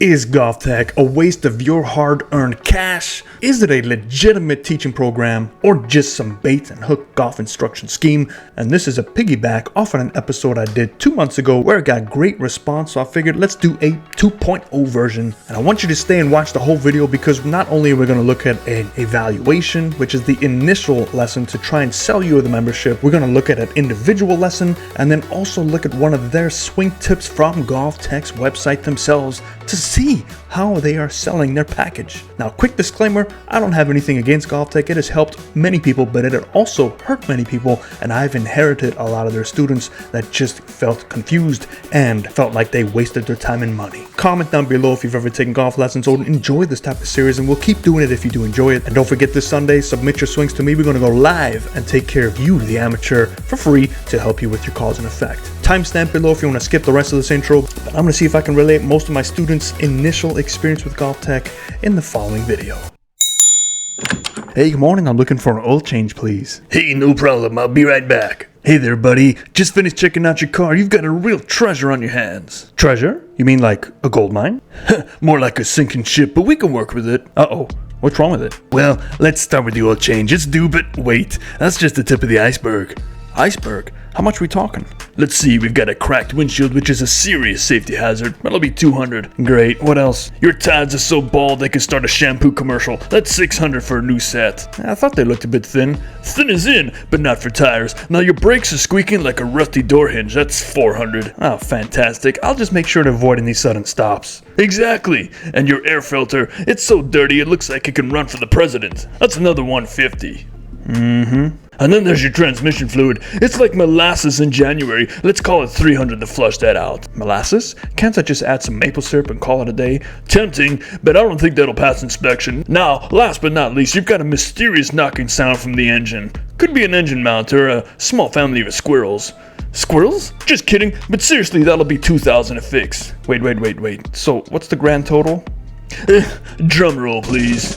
Is GolfTEC a waste of your hard-earned cash? Is it a legitimate teaching program or just some bait and hook golf instruction scheme? And this is a piggyback off of an episode I did 2 months ago where it got great response, so I figured let's do a 2.0 version. And I want you to stay and watch the whole video because not only are we going to look at an evaluation, which is the initial lesson to try and sell you the membership, we're going to look at an individual lesson and then also look at one of their swing tips from GolfTEC's website themselves to see how they are selling their package. Now, quick disclaimer, I don't have anything against GolfTEC. It has helped many people, but it had also hurt many people, and I've inherited a lot of their students that just felt confused and felt like they wasted their time and money. Comment down below if you've ever taken golf lessons or enjoy this type of series, and we'll keep doing it if you do enjoy it. And don't forget, this Sunday, submit your swings to me. We're going to go live and take care of you, the amateur, for free to help you with your cause and effect. Timestamp below if you want to skip the rest of this intro, but I'm going to see if I can relate most of my students' initial experience with GolfTEC in the following video. Hey, good morning. I'm looking for an oil change, please. Hey, no problem. I'll be right back. Hey there, buddy. Just finished checking out your car. You've got a real treasure on your hands. Treasure? You mean like a gold mine? More like a sinking ship, but we can work with it. Uh-oh. What's wrong with it? Well, let's start with the oil change. It's due, but wait. That's just the tip of the iceberg. Iceberg? How much are we talking? Let's see, we've got a cracked windshield, which is a serious safety hazard. That'll be $200. Great, what else? Your tides are so bald they could start a shampoo commercial. That's $600 for a new set. I thought they looked a bit thin. Thin as in, but not for tires. Now your brakes are squeaking like a rusty door hinge. That's $400. Oh, fantastic. I'll just make sure to avoid any sudden stops. Exactly. And your air filter, it's so dirty it looks like it can run for the president. That's another $150. And then there's your transmission fluid. It's like molasses in January. Let's call it $300 to flush that out. Molasses? Can't I just add some maple syrup and call it a day? Tempting, but I don't think that'll pass inspection. Now, last but not least, you've got a mysterious knocking sound from the engine. Could be an engine mount or a small family of squirrels. Squirrels? Just kidding, but seriously, that'll be $2,000 to fix. Wait. So, what's the grand total? Drum roll, please.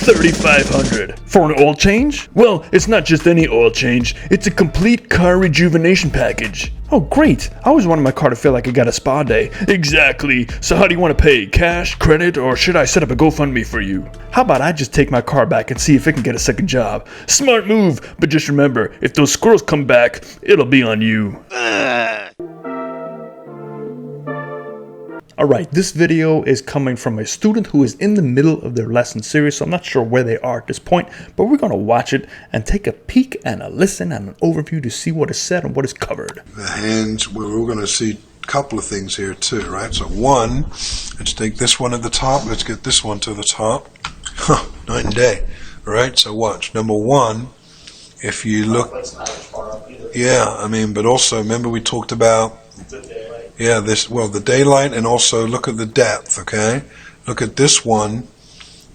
$3,500. For an oil change? Well, it's not just any oil change. It's a complete car rejuvenation package. Oh, great. I always wanted my car to feel like it got a spa day. Exactly. So how do you want to pay? Cash, credit, or should I set up a GoFundMe for you? How about I just take my car back and see if it can get a second job? Smart move. But just remember, if those squirrels come back, it'll be on you. Alright, this video is coming from a student who is in the middle of their lesson series, so I'm not sure where they are at this point, but we're going to watch it and take a peek and a listen and an overview to see what is said and what is covered. The hands, we're going to see a couple of things here too, right? So one, let's take this one at the top, let's get this one to the top. Night and day, right? So watch. Number one, if you look, but also remember we talked about the daylight, and also look at the depth, okay? Look at this one,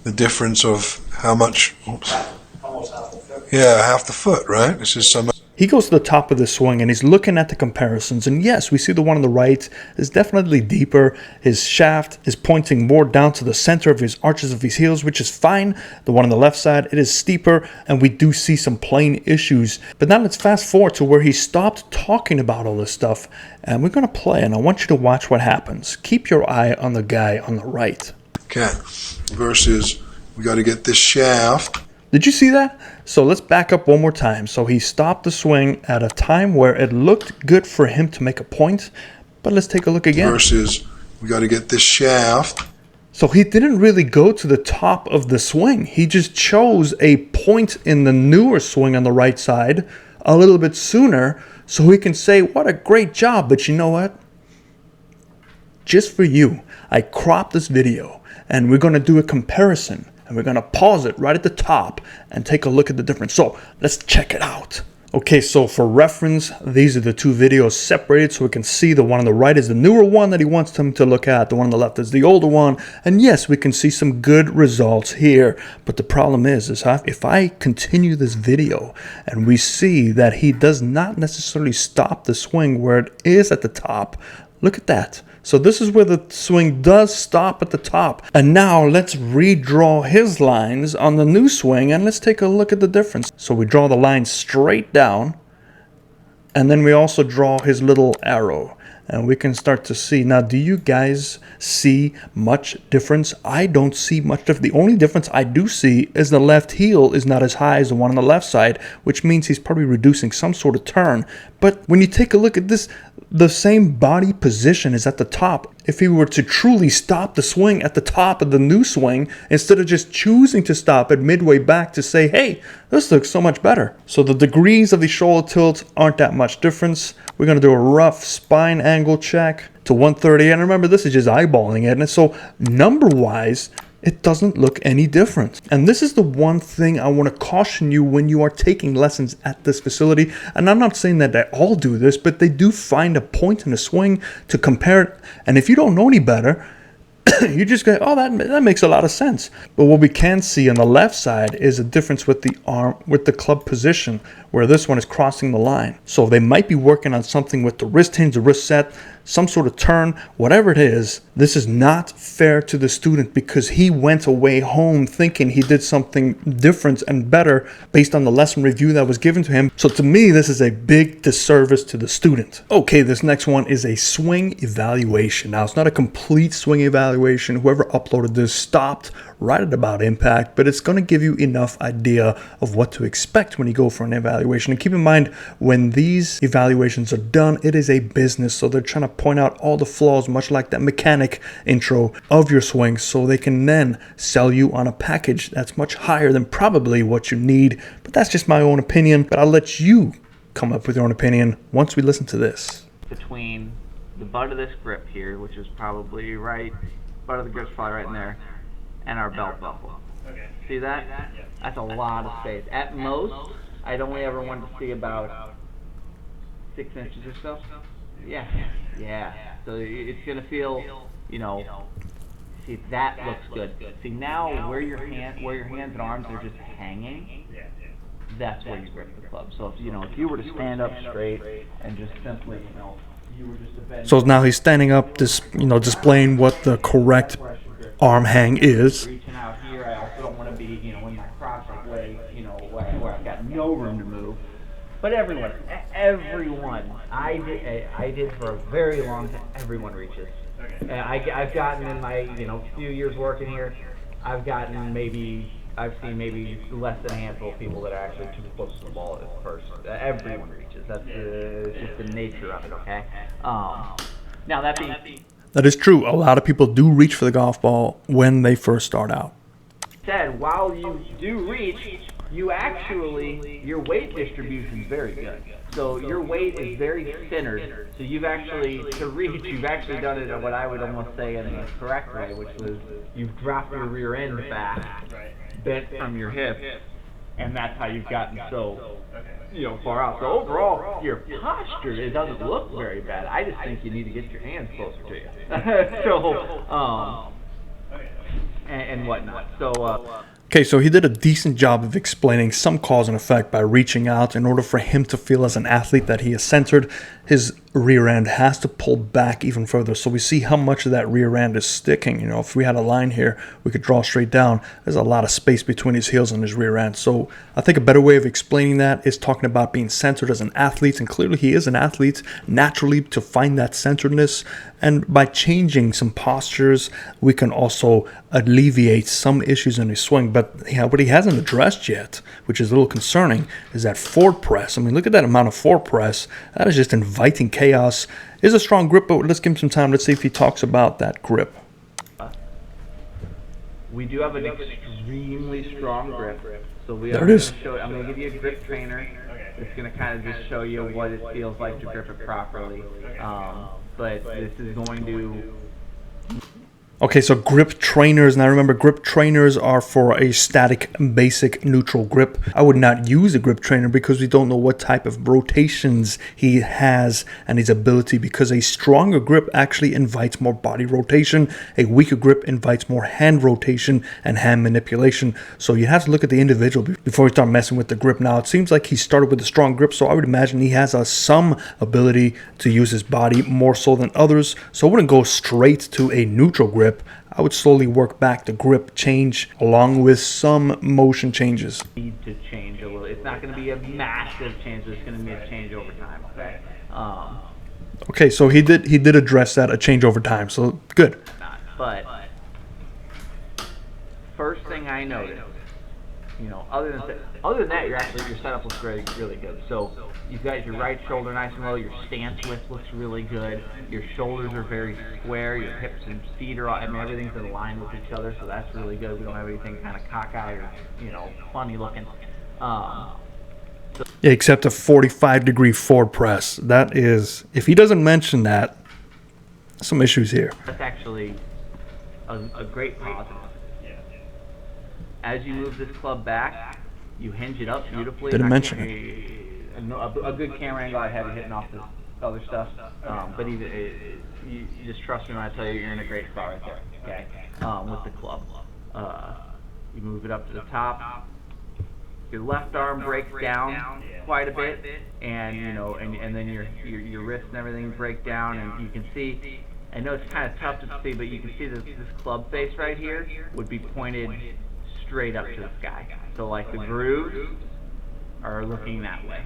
the difference of how much, almost half the foot. Yeah, half the foot, right? This is so much. He goes to the top of the swing and he's looking at the comparisons, and yes, we see the one on the right is definitely deeper. His shaft is pointing more down to the center of his arches of his heels, which is fine. The one on the left side, it is steeper, and we do see some plane issues. But now let's fast forward to where he stopped talking about all this stuff, and we're going to play, and I want you to watch what happens. Keep your eye on the guy on the right. Okay, versus we got to get this shaft. Did you see that? So let's back up one more time. So he stopped the swing at a time where it looked good for him to make a point, but let's take a look again. Versus we got to get this shaft. So he didn't really go to the top of the swing. He just chose a point in the newer swing on the right side a little bit sooner so he can say, what a great job. But you know what? Just for you, I cropped this video and we're going to do a comparison. And we're going to pause it right at the top and take a look at the difference. So let's check it out. Okay, so for reference, these are the two videos separated so we can see the one on the right is the newer one that he wants them to look at. The one on the left is the older one. And yes, we can see some good results here. But the problem is if I continue this video and we see that he does not necessarily stop the swing where it is at the top, look at that. So this is where the swing does stop at the top. And now let's redraw his lines on the new swing and let's take a look at the difference. So we draw the line straight down and then we also draw his little arrow. and we can start to see. Now, do you guys see much difference? I don't see much difference. The only difference I do see is the left heel is not as high as the one on the left side, which means he's probably reducing some sort of turn. But when you take a look at this, the same body position is at the top. If he were to truly stop the swing at the top of the new swing, instead of just choosing to stop at midway back to say, hey, this looks so much better. So the degrees of the shoulder tilts aren't that much difference. We're going to do a rough spine angle check to 130. And remember, this is just eyeballing it. And so number-wise, it doesn't look any different. And this is the one thing I want to caution you when you are taking lessons at this facility. And I'm not saying that they all do this, but they do find a point in the swing to compare it. And if you don't know any better, you just go, oh, that makes a lot of sense. But what we can see on the left side is a difference with the arm, with the club position, where this one is crossing the line. So they might be working on something with the wrist hinge, the wrist set, some sort of turn, whatever it is. This is not fair to the student because he went away home thinking he did something different and better based on the lesson review that was given to him. So to me, this is a big disservice to the student. Okay, this next one is a swing evaluation. Now, it's not a complete swing evaluation. Whoever uploaded this stopped right at about impact, but it's going to give you enough idea of what to expect when you go for an evaluation. And keep in mind, when these evaluations are done, it is a business, so they're trying to point out all the flaws, much like that mechanic intro of your swing, so they can then sell you on a package that's much higher than probably what you need. But that's just my own opinion, but I'll let you come up with your own opinion once we listen to this. Between the butt of this grip here, which is probably right, butt of the grip's probably right in there, and our belt buckle. Okay. See that? Yeah. That's a lot of space. At most, I'd only ever want to see about 6 inches or so. Yeah. Yeah. So it's gonna feel, you know. See, that looks good. See, now where your hands and arms are just hanging, that's where you grip the club. So if you were to stand up straight and just simply, you were just to bend. So now he's standing up, displaying what the correct arm hang is. Reaching out here, I also don't want to be, in my crotch way, where I've got no room to move. But everyone, I did for a very long time. Everyone reaches. Okay. I've gotten in my, few years working here, I've seen maybe less than a handful of people that are actually too close to the ball at first. Everyone reaches. That's just the nature of it. Okay. Now that is true. A lot of people do reach for the golf ball when they first start out. While you do reach, your weight distribution is very good. So your weight is very centered. So you've actually done it in what I would almost say in the correct way, which was you've dropped your rear end back, bent from your hip, and that's how you've gotten so far out. So overall, your posture, it doesn't look very bad. I just think you need to get your hands closer to you. And whatnot. Okay, so he did a decent job of explaining some cause and effect by reaching out. In order for him to feel as an athlete that he is centered, his rear end has to pull back even further. So we see how much of that rear end is sticking. If we had a line here, we could draw straight down. There's a lot of space between his heels and his rear end. So I think a better way of explaining that is talking about being centered as an athlete. And clearly he is an athlete naturally to find that centeredness. And by changing some postures, we can also alleviate some issues in his swing. But what he hasn't addressed yet, which is a little concerning, is that forward press. I mean, look at that amount of forward press. That is just inviting chaos. Is a strong grip, but let's give him some time. Let's see if he talks about that grip. We do have an extremely strong grip. So there it is. I'm going to give you a grip trainer. It's going to kind of just show you what it feels like to grip it properly. But this is going to... Okay, so grip trainers. Now remember, grip trainers are for a static, basic, neutral grip. I would not use a grip trainer because we don't know what type of rotations he has and his ability, because a stronger grip actually invites more body rotation. A weaker grip invites more hand rotation and hand manipulation. So you have to look at the individual before you start messing with the grip. Now, it seems like he started with a strong grip, so I would imagine he has some ability to use his body more so than others. So I wouldn't go straight to a neutral grip. I would slowly work back the grip change along with some motion changes. Need to change a little. It's not going to be a massive change. It's going to be a change over time. Okay. Okay, so he did address that, a change over time. So good. But first thing I noticed, other than that, your setup looks really really good. So you've got your right shoulder nice and low. Your stance width looks really good. Your shoulders are very square. Your hips and feet are everything's in line with each other. So that's really good. We don't have anything kind of cockeyed or funny looking. Yeah, except a 45-degree forward press. That is, if he doesn't mention that, some issues here. That's actually a great positive. As you move this club back, you hinge it up beautifully. Didn't mention it. A good camera angle, I'd have you hitting off this other stuff. But even you just trust me when I tell you you're in a great spot right there. Okay, with the club. You move it up to the top. Your left arm breaks down quite a bit, and and then your wrist and everything break down, and you can see. I know it's kind of tough to see, but you can see this club face right here would be pointed straight up to the sky. So like the grooves are looking that way.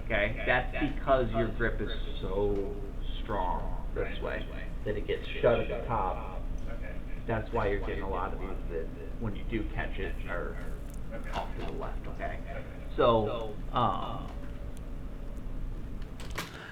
Okay, that's because your grip is so strong this way that it gets shut at the top. That's why you're getting a lot of these that when you do catch it are off to the left. Okay, so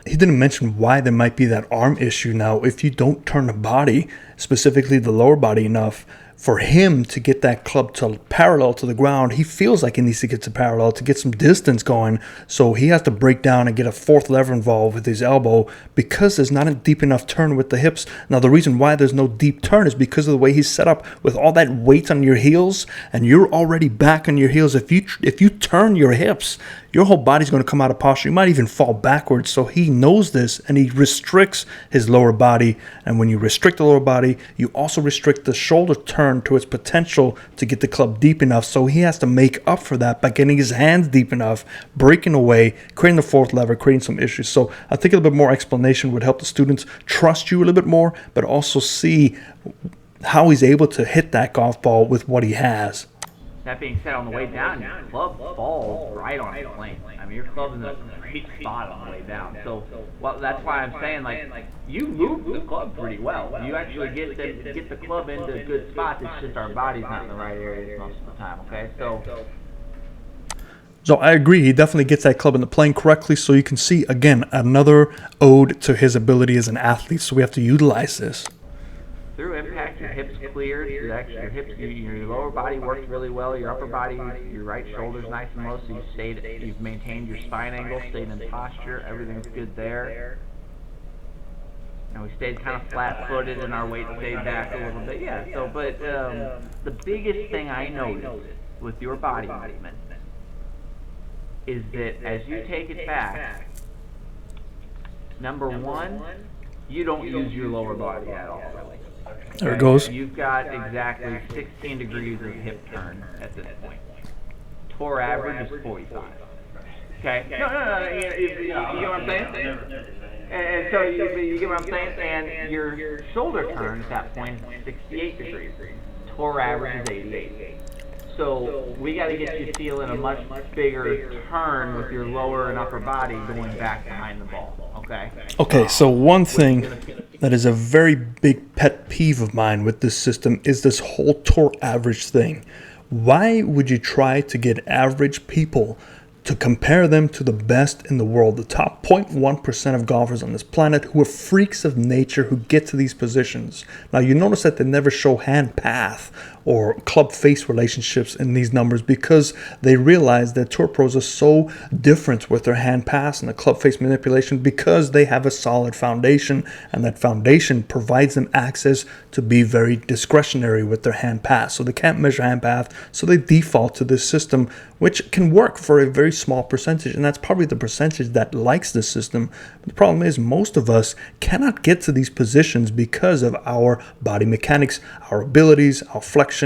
he didn't mention why there might be that arm issue. Now, if you don't turn the body, specifically the lower body, enough for him to get that club to parallel to the ground, he feels like he needs to get to parallel to get some distance going. So he has to break down and get a fourth lever involved with his elbow because there's not a deep enough turn with the hips. Now, the reason why there's no deep turn is because of the way he's set up with all that weight on your heels, and you're already back on your heels. If you turn your hips, your whole body's going to come out of posture. You might even fall backwards. So he knows this, and he restricts his lower body. And when you restrict the lower body, you also restrict the shoulder turn to its potential to get the club deep enough. So he has to make up for that by getting his hands deep enough, breaking away, creating the fourth lever, creating some issues. So I think a little bit more explanation would help the students trust you a little bit more, but also see how he's able to hit that golf ball with what he has. That being said, on the way down, your club falls right on the plane. I mean, your club's in a great spot on the way down. So, that's why I'm saying, you move the club pretty well. You actually get the club into good spots. It's just our body's not in the right areas most of the time, okay? So I agree. He definitely gets that club in the plane correctly. So you can see, again, another ode to his ability as an athlete. So we have to utilize this. Through impact, your hips cleared, your lower body worked really well, your upper body, your right shoulder's nice and low, so you've maintained your spine angle, stayed in posture, everything's good there. And we stayed kind of flat-footed and our weight stayed back a little bit. Yeah, but the biggest thing I noticed with your body movement is that as you take it back, number one, you don't use your lower body at all, really. There it goes. You've got exactly 16 degrees of hip turn at this point. Tour average is 45. Okay? No. You get what I'm saying? And so you get what I'm saying? And your shoulder turn at that point is 68 degrees. Tour average is 88. So we got to get you feeling a much bigger turn with your lower and upper body going back behind the ball. Okay? Okay, so one thing that is a very big pet peeve of mine with this system is this whole tour average thing. Why would you try to get average people to compare them to the best in the world, the top 0.1% of golfers on this planet who are freaks of nature who get to these positions? Now, you notice that they never show hand path or club face relationships in these numbers because they realize that tour pros are so different with their hand pass and the club face manipulation because they have a solid foundation, and that foundation provides them access to be very discretionary with their hand pass. So they can't measure hand path, so they default to this system, which can work for a very small percentage, and that's probably the percentage that likes this system. But the problem is most of us cannot get to these positions because of our body mechanics, our abilities, our flexion,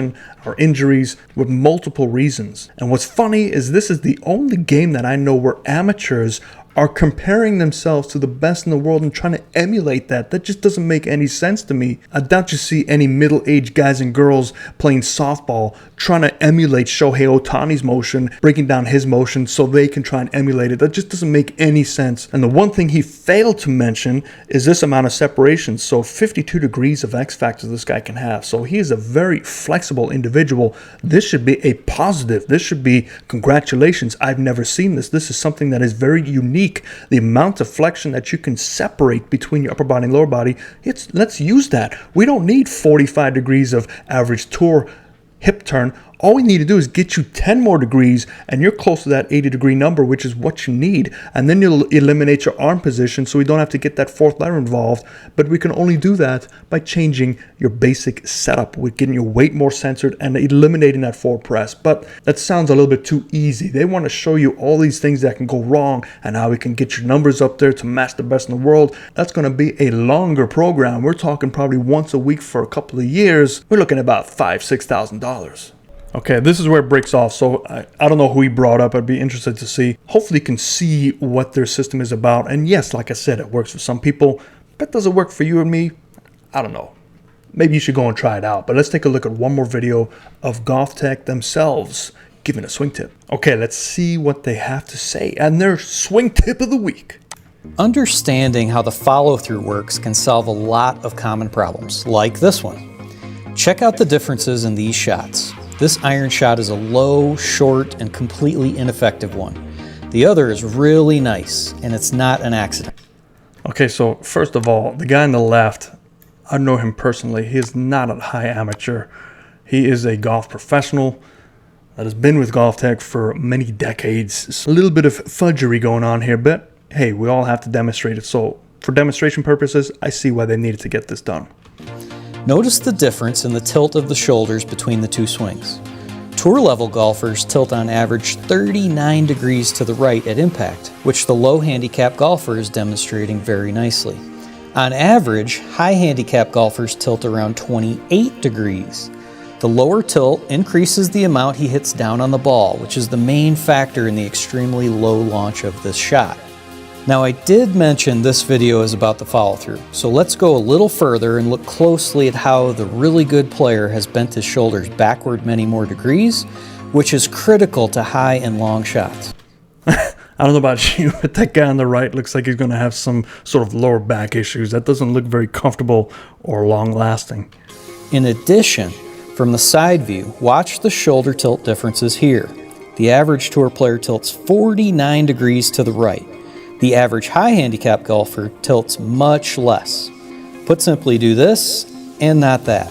our injuries, with multiple reasons. And what's funny is this is the only game that I know where amateurs are comparing themselves to the best in the world and trying to emulate that. That just doesn't make any sense to me. I doubt you see any middle-aged guys and girls playing softball trying to emulate Shohei Ohtani's motion, breaking down his motion so they can try and emulate it. That just doesn't make any sense. And the one thing he failed to mention is this amount of separation. So 52 degrees of X factor this guy can have. So he is a very flexible individual. This should be a positive. This should be congratulations. I've never seen this. This is something that is very unique. The amount of flexion that you can separate between your upper body and lower body, let's use that. We don't need 45 degrees of average tour hip turn. All we need to do is get you 10 more degrees and you're close to that 80-degree number, which is what you need. And then you'll eliminate your arm position so we don't have to get that fourth letter involved. But we can only do that by changing your basic setup with getting your weight more centered and eliminating that forward press. But that sounds a little bit too easy. They want to show you all these things that can go wrong and how we can get your numbers up there to match the best in the world. That's going to be a longer program. We're talking probably once a week for a couple of years. We're looking at about $5,000-$6,000. Okay, this is where it breaks off. So I don't know who he brought up. I'd be interested to see. Hopefully you can see what their system is about. And yes, like I said, it works for some people. But does it work for you and me? I don't know. Maybe you should go and try it out. But let's take a look at one more video of GolfTEC themselves giving a swing tip. Okay, let's see what they have to say. And their swing tip of the week. Understanding how the follow-through works can solve a lot of common problems, like this one. Check out the differences in these shots. This iron shot is a low, short, and completely ineffective one. The other is really nice, and it's not an accident. Okay, so first of all, the guy on the left, I know him personally. He is not a high amateur. He is a golf professional that has been with GolfTEC for many decades. It's a little bit of fudgery going on here, but hey, we all have to demonstrate it. So for demonstration purposes, I see why they needed to get this done. Notice the difference in the tilt of the shoulders between the two swings. Tour level golfers tilt on average 39 degrees to the right at impact, which the low handicap golfer is demonstrating very nicely. On average, high handicap golfers tilt around 28 degrees. The lower tilt increases the amount he hits down on the ball, which is the main factor in the extremely low launch of this shot. Now, I did mention this video is about the follow-through, so let's go a little further and look closely at how the really good player has bent his shoulders backward many more degrees, which is critical to high and long shots. I don't know about you, but that guy on the right looks like he's going to have some sort of lower back issues. That doesn't look very comfortable or long-lasting. In addition, from the side view, watch the shoulder tilt differences here. The average tour player tilts 49 degrees to the right. The average high handicap golfer tilts much less. Put simply, do this and not that.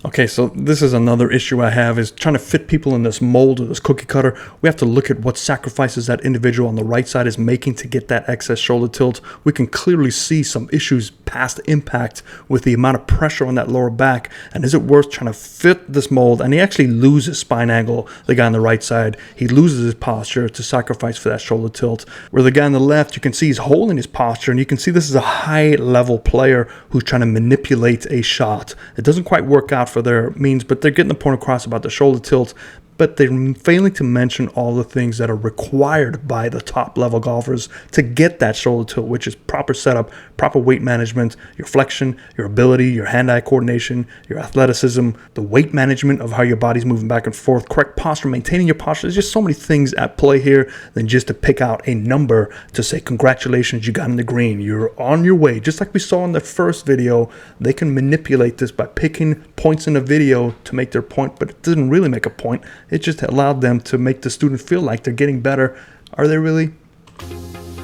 Okay, so this is another issue I have, is trying to fit people in this mold or this cookie cutter. We have to look at what sacrifices that individual on the right side is making to get that excess shoulder tilt. We can clearly see some issues past impact with the amount of pressure on that lower back. And is it worth trying to fit this mold? And he actually loses spine angle, the guy on the right side. He loses his posture to sacrifice for that shoulder tilt. Where the guy on the left, you can see he's holding his posture, and you can see this is a high-level player who's trying to manipulate a shot. It doesn't quite work out for their means, but they're getting the point across about the shoulder tilt. But they're failing to mention all the things that are required by the top level golfers to get that shoulder tilt, which is proper setup, proper weight management, your flexion, your ability, your hand-eye coordination, your athleticism, the weight management of how your body's moving back and forth, correct posture, maintaining your posture. There's just so many things at play here than just to pick out a number to say, congratulations, you got in the green. You're on your way. Just like we saw in the first video, they can manipulate this by picking points in the video to make their point, but it didn't really make a point. It just allowed them to make the student feel like they're getting better. Are they really?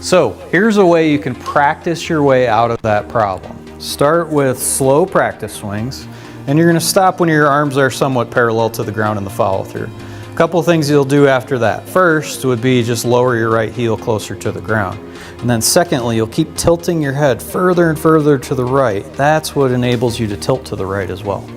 So here's a way you can practice your way out of that problem. Start with slow practice swings, and you're going to stop when your arms are somewhat parallel to the ground in the follow through. A couple things you'll do after that. First would be just lower your right heel closer to the ground. And then secondly, you'll keep tilting your head further and further to the right. That's what enables you to tilt to the right as well.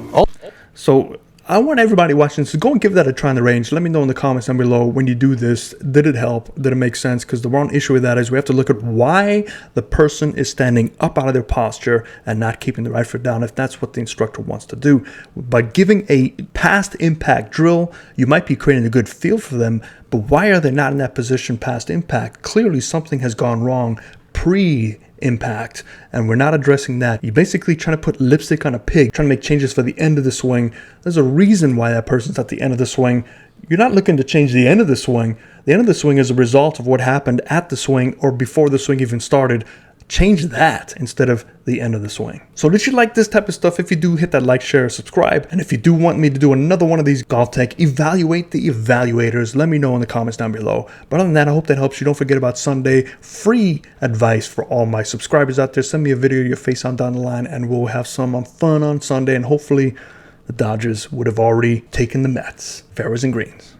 So I want everybody watching this to go and give that a try on the range. Let me know in the comments down below when you do this. Did it help? Did it make sense? Because the one issue with that is we have to look at why the person is standing up out of their posture and not keeping the right foot down if that's what the instructor wants to do. By giving a past impact drill, you might be creating a good feel for them, but why are they not in that position past impact? Clearly something has gone wrong pre-impact, and we're not addressing that. You're basically trying to put lipstick on a pig, trying to make changes for the end of the swing. There's a reason why that person's at the end of the swing. You're not looking to change the end of the swing. The end of the swing is a result of what happened at the swing or before the swing even started. Change that instead of the end of the swing. So did you like this type of stuff? If you do, hit that like, share, subscribe. And if you do want me to do another one of these GolfTEC evaluate the evaluators, let me know in the comments down below. But other than that, I hope that helps you. Don't forget about Sunday free advice for all my subscribers out there. Send me a video of your face on down the line and we'll have some fun on Sunday. And hopefully the Dodgers would have already taken the Mets. Fairways and greens.